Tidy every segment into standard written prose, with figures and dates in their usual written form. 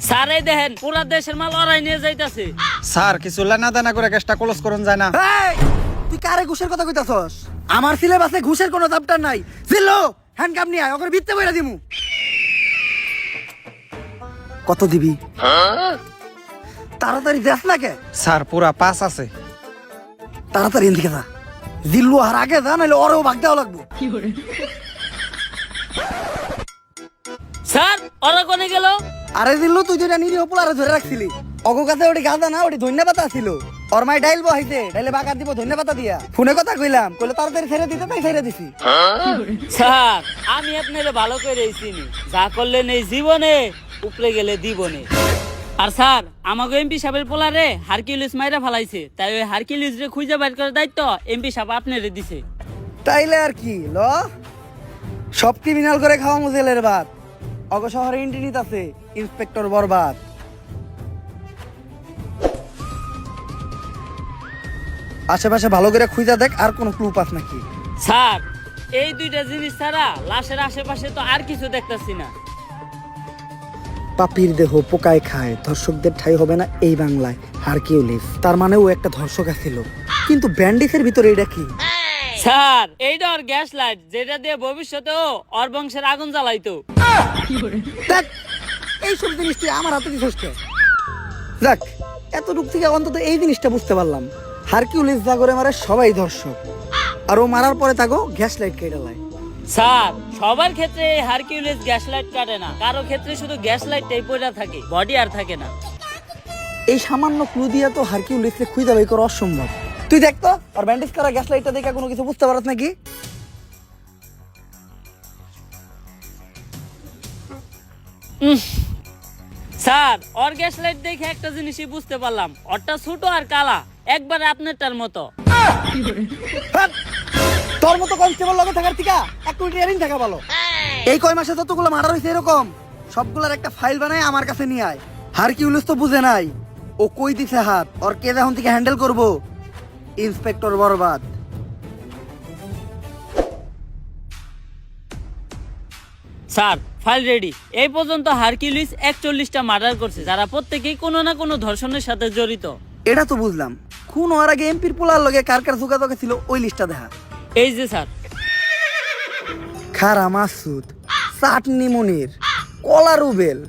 Sir এই দেখেন পুরা দেশের মাল ওরাই নিয়ে যাইতাছে। স্যার কিছু লেনা দেনা করে কেসটা ক্লোজ করুন যায় না? এই, তুই কারে ঘুষের কথা কইতাছস? আমার সিলেবাসে ঘুষের কোনো চ্যাপ্টার নাই। জিল্লো হ্যান্ডকাপ নিয়ে আয়, ওকে বিত্তে বইরা দিমু। কত দিবি? তাড়াতাড়ি দেখ না কে? স্যার পুরা 5 আছে। তাড়াতাড়ি এদিকে যা। জিল্লু আর আগে যা, নাহলে ওরেও ভাগ দেওয়া লাগবো। স্যার ওরা কোনে গেল? আরে জিল্লু, তুই যেটা নিরীহ পোলারে ধরে রাখছিলি, অগো কাছে ওটি গাঁদা না, ওটি ধন্যা পাতা ছিল। ওর মাই ডাইল বহাইছে, ডাইলে বাগার দিব ধন্যা পাতা দিয়া। ফোনে কথা কইলাম, কইলে তাড়াতাড়ি ছেড়ে দিতে, তাই ছেড়ে দিছি। স্যার আমি আপনারে ভালো করে চিনি, যা করলেন এই জীবনে উপরে গেলে দিবনে। আর স্যার আমাকে এমপি সাহেবের পোলারে হারকিউলিস মাইরা ফালাইছে, তাই ওই হারকিউলিস রে খুঁজে বের করার দায়িত্ব এমপি সাহেব আপনারে দিছে। তাইলে আর কি ল, সব ক্রিমিনাল করে খাওয়া মুজেলের ভাত। অগ শহরে ইন্টিনিত আছে ইন্সপেক্টর বরবাদ। আশেপাশে ভালো করে খুঁজা দেখ, আর কোনো ক্লু পাস নাকি। স্যার এই দুইটা জিনিস ছাড়া লাশের আশেপাশে তো আর কিছু দেখতাছি না। পাপির দেহ পোকায় খায়, ধর্ষকদের ঠাঁই হবে না এই বাংলায়। হারকিউলিস তার মানে ও একটা ধর্ষক ছিল, কিন্তু ব্যান্ডিসের ভিতরে এটা কি? স্যার এইটা ওর গ্যাস লাইট, যেটা দিয়ে ভবিষ্যতেও ওর বংশের আগুন জ্বালাইতো। দেখ, এইসব জিনিস তুই আমার হাতে দিছিস কে? যাক, এতটুক থেকে অন্তত এই জিনিসটা বুঝতে পারলাম, হারকিউলিস যা করে মারে সবাই ধর্ষক, আর ও মারার পরে তাকে গ্যাস লাইট কেটে লাই। স্যার সবার ক্ষেত্রে এই হারকিউলিস গ্যাস লাইট কাটে না, কারো ক্ষেত্রে শুধু গ্যাস লাইটটাই পড়ে থাকে, বডি আর থাকে না। এই সামান্য ক্লু দিয়া তো হারকিউলিসকে খুঁজে বাই করা অসম্ভব। তুই দেখ তো আর ব্যান্ডেজ করা গ্যাস লাইটটা দেখে কোনো কিছু বুঝতে পারছ নাকি? স্যার ওর গ্যাস লাইট দেখে একটা জিনিসই বুঝতে পারলাম, ওরটা ছোট আর কালা, একবারে আপনারটার মতো। হ্যাঁ, তোর মতো কনস্টেবল লগে থাকার থেকে এক কোটি ইয়ারিং থাকা ভালো। এই কয় মাসে যতগুলো মার্ডার হয়েছে এরকম সবগুলোর একটা ফাইল বানায় আমার কাছে নিয়ে আয়। হারকিউলিস তো বুঝে নাই ও কই দিছে হাত, ওর কে এখন থেকে হ্যান্ডেল করবো? ইন্সপেক্টর বরবাদ। Sir file ready. এই পর্যন্ত হারকিউলিস 41টা মার্ডার করছে, যারা প্রত্যেকেই কোনো না কোনো ধর্ষণের সাথে জড়িত। এটা তো বুঝলাম, খুন হওয়ার আগে এমপির পোলার লগে কার কার যোগাযোগ ছিল ওই লিস্টটা দেখা। এই যে স্যার, খারা মাসুদ, চাটনি মনির, কলা রুবেল,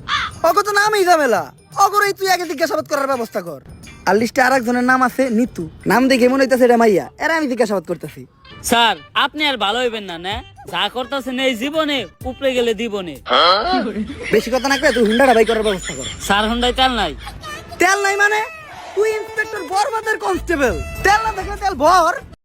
অগো তো নামই ঝামেলা। অগরেই তুই আগে জিজ্ঞাসাবাদ করার ব্যবস্থা কর। আর লিস্টে আর একজনের নাম আছে নিতু, নাম দেখে মনে হইতেছে এটা মাইয়া, এরা আমি জিজ্ঞাসাবাদ করতেছি। স্যার আপনি আর ভালো হইবেন না, না যা করতেছেন এই জীবনে উপরে গেলে দিবনে। বেশি কথা না কয়ে তুই হুন্ডাটা বাই করার ব্যবস্থা কর। স্যার হন্ডাই তেল নাই। তেল নাই মানে? তুই ইন্সপেক্টর বরবাদের কনস্টেবল, তেল না থাকলে তেল ভর।